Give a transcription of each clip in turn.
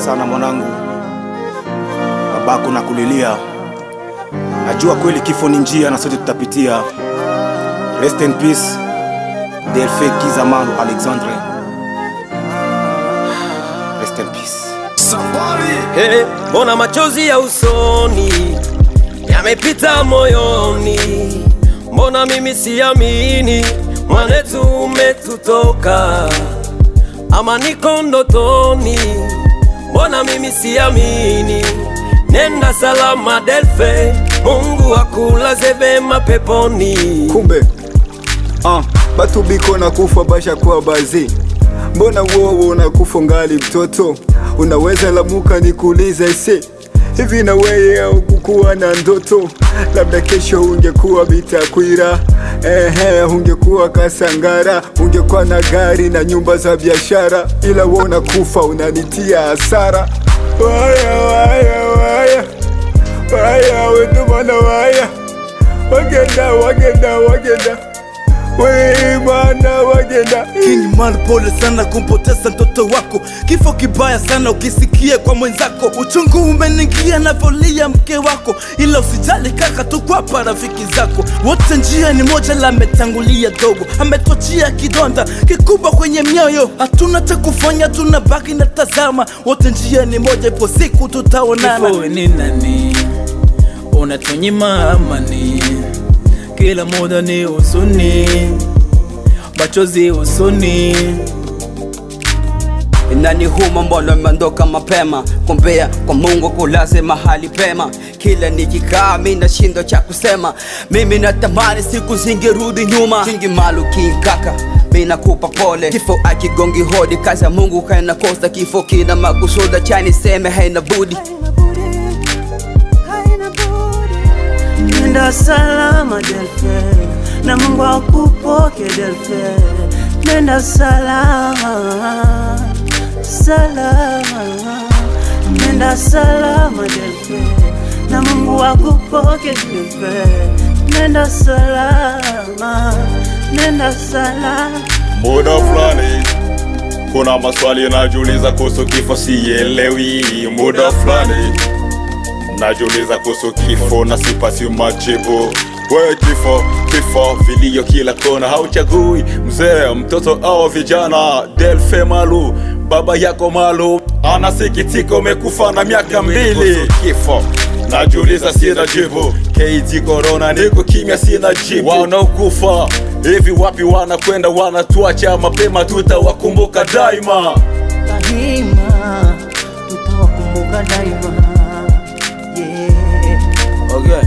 sana mwanangu, babako na kulilia. Najua kweli kifo ni njia na sote tutapitia. Rest in peace Delfe Kizamalu Alexandre. Rest in peace. Safari. Hey, mbona machozi ya usoni yamepita moyoni? Mbona mimi siamini mwanetu umetutoka, ama niko ndotoni? Mbona mimi siamini? Nenda salama Delfe, Mungu akulaze vema peponi. Kumbe batu biko na kufa basha kwa bazi. Mbona wewe unakufa ngali mtoto? Unaweza lamuka nikuulize isi hivi na wewe au kukuwa na ndoto? Labda kesho ungekuwa Bitakwira, ungekuwa Kasangara, ungekuwa na gari na nyumba za biashara, ila wewe unakufa unanitia hasara. Waya waya waya waya wetu mana waya wagenda wagenda wagenda wimana wagenda. King Malu, pole sana kumpoteza mtoto wako. Kifo kibaya sana ukisikie kwa mwenzako. Uchungu umeningia na volia mke wako, ila usijali kaka, tuko hapa rafiki zako. Wote njia ni moja, la ametangulia dogo, ametochia kidonda kikubwa kwenye mioyo. Hatuna cha kufanya, tunabaki na tazama. Wote njia ni moja, ipo siku tutaonana. Kifo ni nani? Unatunyima amani, kila muda ni huzuni, machozi usoni. Nani huma mbona umeondoka mapema? Kumbea kwa Mungu kulaze mahali pema. Kila nikikaa mimi nashindwa cha kusema. Mimi natamani siku zingerudi nyuma. King Malu, King kaka, mimi nakupa pole. Kifo akigongi hodi, kazi ya Mungu kaina kosa. Kifo kina makusudi, chani seme haina budi. Nenda salama Delfe, na Mungu akupoke Delfe. Nenda salama, salama. Nenda salama Delfe, na Mungu akupoke Delfe. Nenda salama, nenda salama. Muda fulani kuna maswali najiuliza kuhusu kifo, sielewi. Muda fulani najiuliza kuhusu kifo na sipati majibu. We kifo, vilio kila kona, hauchagui mzee, mtoto au vijana. Delfe Malu, baba yako Malu anasikitika, umekufa na miaka 2. Kifo najiuliza, sina jibu. KD Corona, niko kimya, sina jibu. Wanaokufa hivi wapi wanakwenda? Wanatuacha mapema, tutawakumbuka daima. Daima, tutawakumbuka daima. Okay.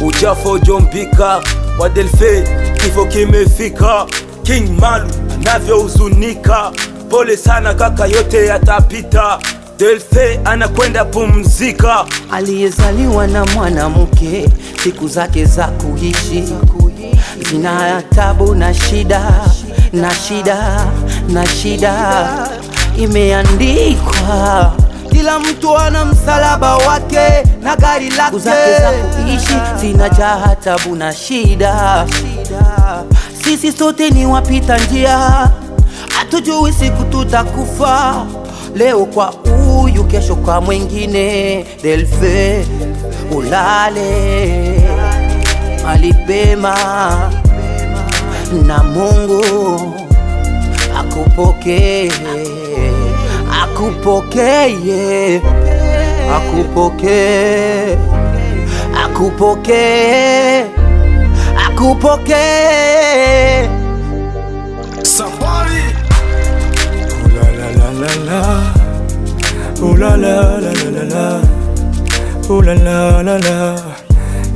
Ujafo jombika wa Delfe, kifo kimefika. King Malu anavyohuzunika, pole sana kaka, yote yatapita. Delfe anakwenda pumzika. Aliyezaliwa na mwanamke, siku zake za kuishi zina tabu na shida, na shida, na shida. Imeandikwa kila mtu ana msalaba wake na gari lake. Siku zake za kuishi zinajaa tabu na shida. Sisi sote ni wapita njia, hatujui siku tutakufa. Leo kwa huyu, kesho kwa mwingine. Delfe, ulale malipema, na Mungu akupokee, akupokee, akupokee, akupokee, akupokee. Safari. La la la la la, ooh la la la la la la, ooh la la la la,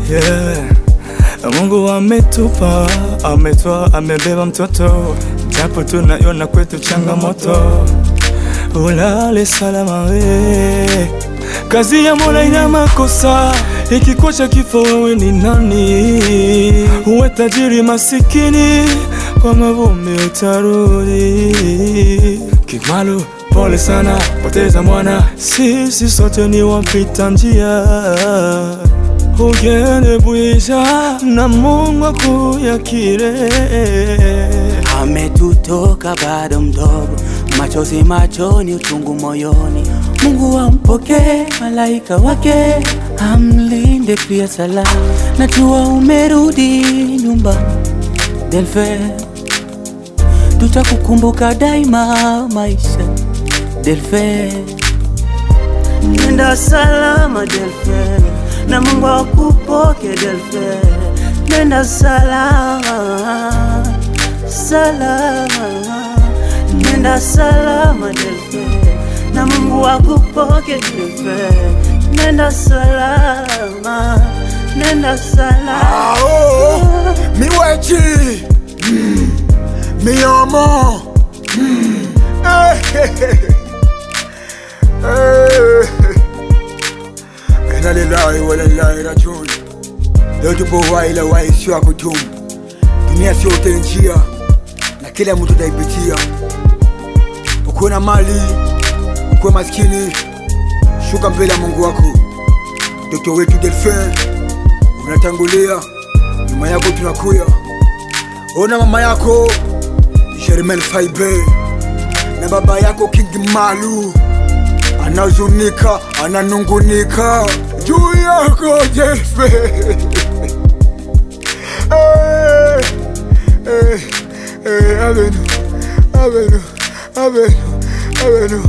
yeah. Mungu ametupa, ametoa, amebeba mtoto, japo tunaiona kwetu changamoto. Ulale salama we, kazi ya Mola ina makosa. Ikikocha kifo wewe ni nani? Uwe tajiri masikini, kwa mavumbi utarudi. King Malu, pole sana, poteza mwana. Sisi sote ni wapita njia, ugende bwisha na Mungu akuyakire. Ametutoka bado mdogo, machozi machoni, utungu moyoni. Mungu ampokee malaika wake, amlinde pia salama. Najua umerudi nyumbani Delphin, tutakukumbuka daima maisha Delphin. Nenda salama Delphin, na Mungu akupoke Delphin. Nenda salama, salama. Nenda salama Delphin, na Mungu akupoke Delphin. Nenda salama, nenda salama. Miwechi Miyomo Inna lillahi wa inna ilaihi rajiun. Leo tupo hai la wai sio ya kudumu. Dunia sio njia na kila mtu ataipitia. Ukiwa na mali, ukiwa maskini, shuka mbele ya Mungu wako. Mtoto wetu Delphin unatangulia, nyuma yako tunakuya. Ona mama yako Jermaine Faibe na baba yako King Malu, anazunika, ananungunika juu yako Delphin. Avenu